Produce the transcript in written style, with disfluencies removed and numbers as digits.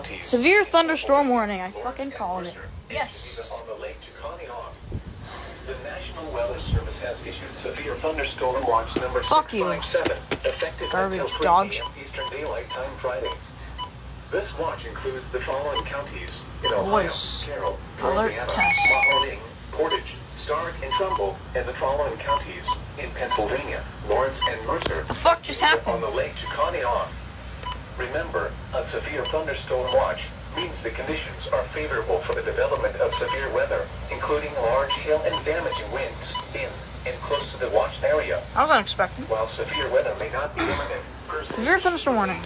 counties. Severe thunderstorm warning. I fucking called it. Yes. On the Lake Chiconeon. The National Weather Service has issued severe thunderstorm watch number 657, effective garbage until 3 dogs. p.m. Eastern Daylight Time Friday. This watch includes the following counties in Ohio: Voice. Carroll, Alert Louisiana, test. Mahoning, Portage, Stark, and Trumbull, and the following counties in Pennsylvania: Lawrence and Mercer. The fuck just On happened? the Lake Chiconeon. Remember, a severe thunderstorm watch means the conditions are favorable for the development of severe weather, including large hail and damaging winds in and close to the watched area. I was unexpecting. While severe weather may not be imminent, Severe thunderstorm warning.